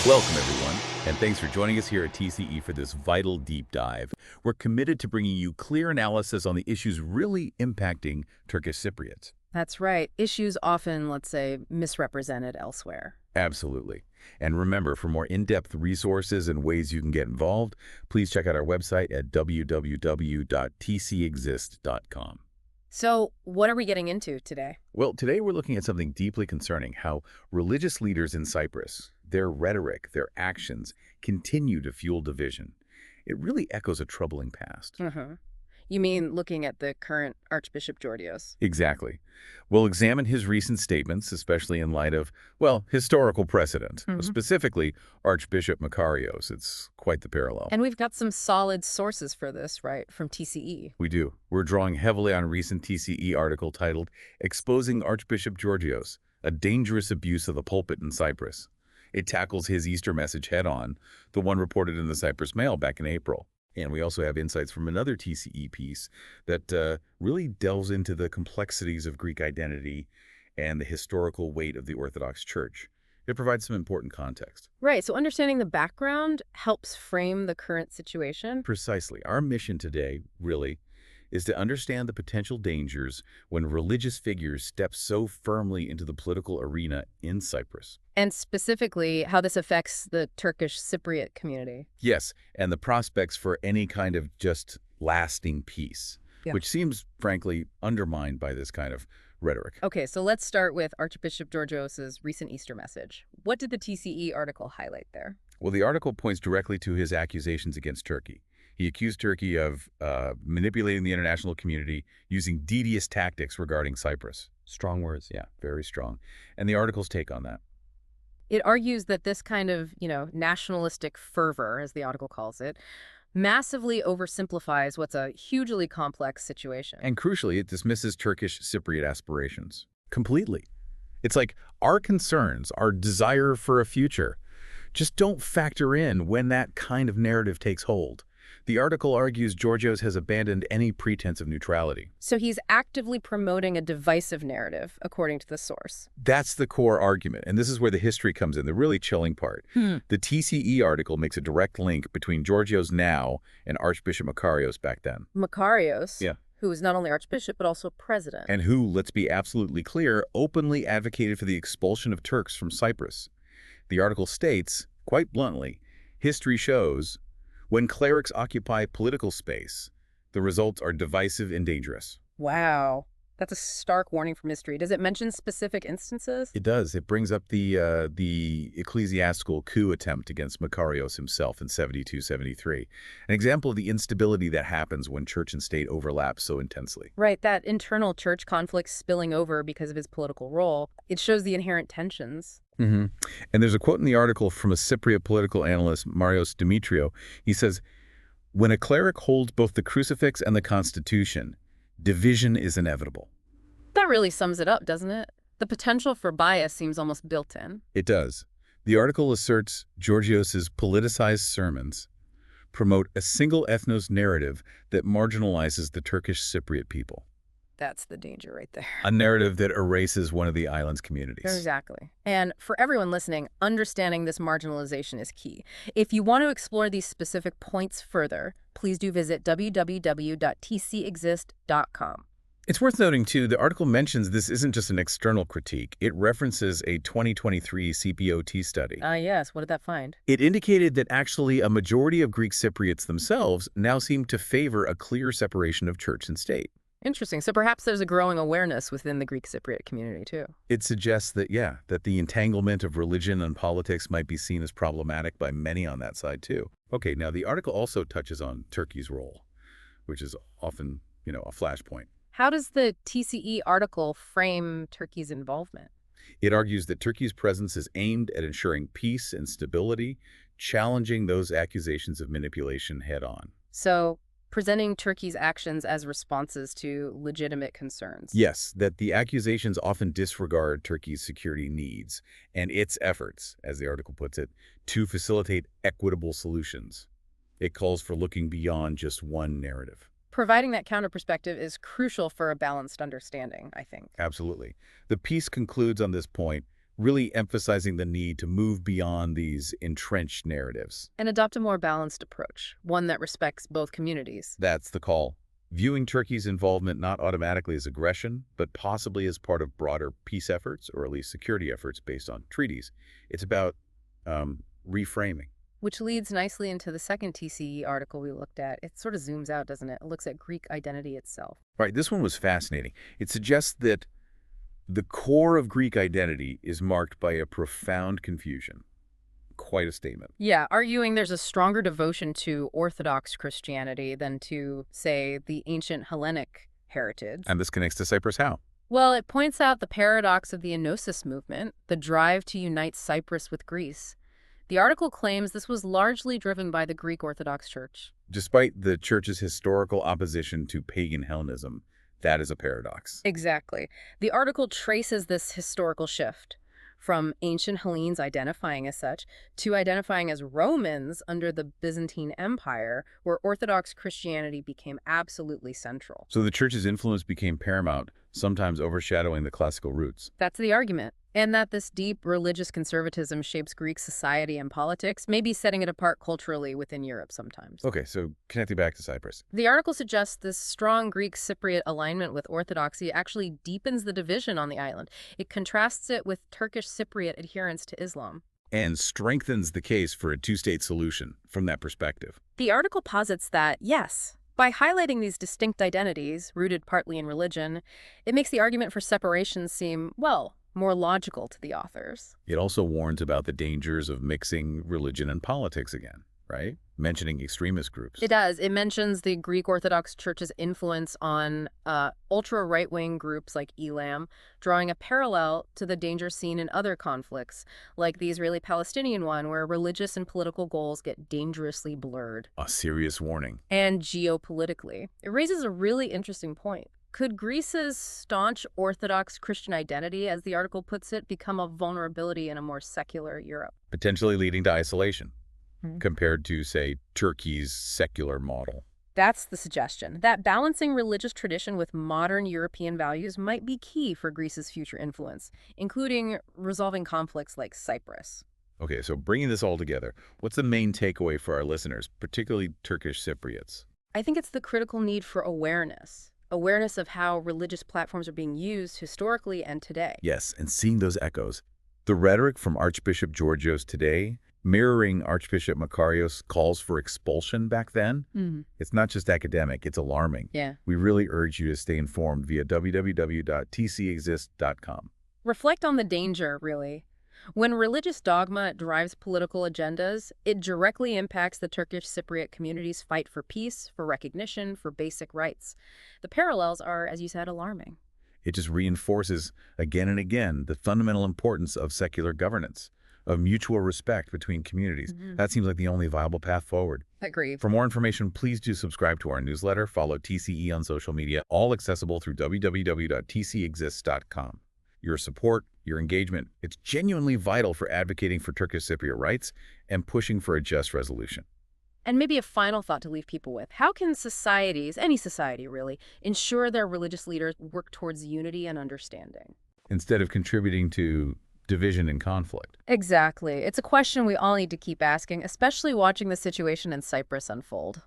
Welcome, everyone, and thanks for joining us here at TCE for this vital deep dive. We're committed to bringing you clear analysis on the issues really impacting Turkish Cypriots. That's right. Issues often, let's say, misrepresented elsewhere. Absolutely. And remember, for more in-depth resources and ways you can get involved, please check out our website at www.tcexist.com. So, what are we getting into today? Well, today we're looking at something deeply concerning, how religious leaders in Cyprus, their rhetoric, their actions, continue to fuel division. It really echoes a troubling past. You mean looking at the current Archbishop Georgios? Exactly. We'll examine his recent statements, especially in light of, well, historical precedent, specifically Archbishop Makarios. It's quite the parallel. And we've got some solid sources for this, right, from TCE. We do. We're drawing heavily on a recent TCE article titled Exposing Archbishop Georgios, a Dangerous Abuse of the Pulpit in Cyprus. It tackles his Easter message head-on, the one reported in the Cyprus Mail back in April. And we also have insights from another TCE piece that really delves into the complexities of Greek identity and the historical weight of the Orthodox Church. It provides some important context. Right, so understanding the background helps frame the current situation. Precisely. Our mission today, really, is to understand the potential dangers when religious figures step so firmly into the political arena in Cyprus. And specifically, how this affects the Turkish Cypriot community. Yes, and the prospects for any kind of just lasting peace, which seems, frankly, undermined by this kind of rhetoric. Okay, so let's start with Archbishop Georgios' recent Easter message. What did the TCE article highlight there? Well, the article points directly to his accusations against Turkey. He accused Turkey of manipulating the international community using devious tactics regarding Cyprus. Strong words. Yeah, very strong. And the article's take on that. It argues that this kind of, nationalistic fervor, as the article calls it, massively oversimplifies what's a hugely complex situation. And crucially, it dismisses Turkish Cypriot aspirations completely. It's like our concerns, our desire for a future, just don't factor in when that kind of narrative takes hold. The article argues Georgios has abandoned any pretense of neutrality. So he's actively promoting a divisive narrative, according to the source. That's the core argument, and this is where the history comes in, the really chilling part. The TCE article makes a direct link between Georgios now and Archbishop Makarios back then. Makarios? Who is not only archbishop, but also president. And who, let's be absolutely clear, openly advocated for the expulsion of Turks from Cyprus. The article states, quite bluntly, history shows when clerics occupy political space, the results are divisive and dangerous. Wow. That's a stark warning from history. Does it mention specific instances? It does. It brings up the ecclesiastical coup attempt against Makarios himself in 72-73, an example of the instability that happens when church and state overlap so intensely. Right, that internal church conflict spilling over because of his political role. It shows the inherent tensions. And there's a quote in the article from a Cypriot political analyst, Marios Dimitriou. He says, when a cleric holds both the crucifix and the Constitution, division is inevitable. That really sums it up, doesn't it? The potential for bias seems almost built in. It does. The article asserts Georgios' politicized sermons promote a single ethnos narrative that marginalizes the Turkish Cypriot people. That's the danger right there. A narrative that erases one of the island's communities. Exactly. And for everyone listening, understanding this marginalization is key. If you want to explore these specific points further, please do visit www.tcexist.com. It's worth noting, too, the article mentions this isn't just an external critique. It references a 2023 CPOT study. Yes. What did that find? It indicated that actually a majority of Greek Cypriots themselves now seem to favor a clear separation of church and state. Interesting. So perhaps there's a growing awareness within the Greek Cypriot community, too. It suggests that, that the entanglement of religion and politics might be seen as problematic by many on that side, too. Okay, now the article also touches on Turkey's role, which is often, a flashpoint. How does the TCE article frame Turkey's involvement? It argues that Turkey's presence is aimed at ensuring peace and stability, challenging those accusations of manipulation head-on. So presenting Turkey's actions as responses to legitimate concerns. Yes, that the accusations often disregard Turkey's security needs and its efforts, as the article puts it, to facilitate equitable solutions. It calls for looking beyond just one narrative. Providing that counter perspective is crucial for a balanced understanding, I think. Absolutely. The piece concludes on this point really emphasizing the need to move beyond these entrenched narratives. And adopt a more balanced approach, one that respects both communities. That's the call. Viewing Turkey's involvement not automatically as aggression, but possibly as part of broader peace efforts, or at least security efforts based on treaties. It's about reframing. Which leads nicely into the second TCE article we looked at. It sort of zooms out, doesn't it? It looks at Greek identity itself. Right, this one was fascinating. It suggests that the core of Greek identity is marked by a profound confusion. Quite a statement. Yeah, arguing there's a stronger devotion to Orthodox Christianity than to, say, the ancient Hellenic heritage. And this connects to Cyprus how? Well, it points out the paradox of the enosis movement, the drive to unite Cyprus with Greece. The article claims this was largely driven by the Greek Orthodox Church. Despite the Church's historical opposition to pagan Hellenism, that is a paradox. Exactly. The article traces this historical shift from ancient Hellenes identifying as such to identifying as Romans under the Byzantine Empire, where Orthodox Christianity became absolutely central. So the Church's influence became paramount, sometimes overshadowing the classical roots. That's the argument. And that this deep religious conservatism shapes Greek society and politics, maybe setting it apart culturally within Europe sometimes. Okay, so connecting back to Cyprus. The article suggests this strong Greek Cypriot alignment with Orthodoxy actually deepens the division on the island. It contrasts it with Turkish Cypriot adherence to Islam. And strengthens the case for a two-state solution from that perspective. The article posits that, yes, by highlighting these distinct identities, rooted partly in religion, it makes the argument for separation seem, well, more logical to the authors. It also warns about the dangers of mixing religion and politics again, right? Mentioning extremist groups. It does. It mentions the Greek Orthodox Church's influence on ultra-right-wing groups like Elam, drawing a parallel to the danger seen in other conflicts, like the Israeli-Palestinian one, where religious and political goals get dangerously blurred. A serious warning. And geopolitically. It raises a really interesting point. Could Greece's staunch Orthodox Christian identity, as the article puts it, become a vulnerability in a more secular Europe? Potentially leading to isolation, compared to, say, Turkey's secular model. That's the suggestion, that balancing religious tradition with modern European values might be key for Greece's future influence, including resolving conflicts like Cyprus. Okay, so bringing this all together, what's the main takeaway for our listeners, particularly Turkish Cypriots? I think it's the critical need for awareness. Awareness of how religious platforms are being used historically and today. Yes, and seeing those echoes. The rhetoric from Archbishop Georgios today, mirroring Archbishop Makarios' calls for expulsion back then, it's not just academic, it's alarming. Yeah. We really urge you to stay informed via www.tcexist.com. Reflect on the danger, really. When religious dogma drives political agendas, it directly impacts the Turkish Cypriot community's fight for peace, for recognition, for basic rights. The parallels are, as you said, alarming. It just reinforces again and again the fundamental importance of secular governance, of mutual respect between communities. That seems like the only viable path forward. Agreed. For more information, please do subscribe to our newsletter, follow TCE on social media, all accessible through www.tcexists.com. Your support, your engagement, it's genuinely vital for advocating for Turkish Cypriot rights and pushing for a just resolution. And maybe a final thought to leave people with. How can societies, any society really, ensure their religious leaders work towards unity and understanding? Instead of contributing to division and conflict. Exactly. It's a question we all need to keep asking, especially watching the situation in Cyprus unfold.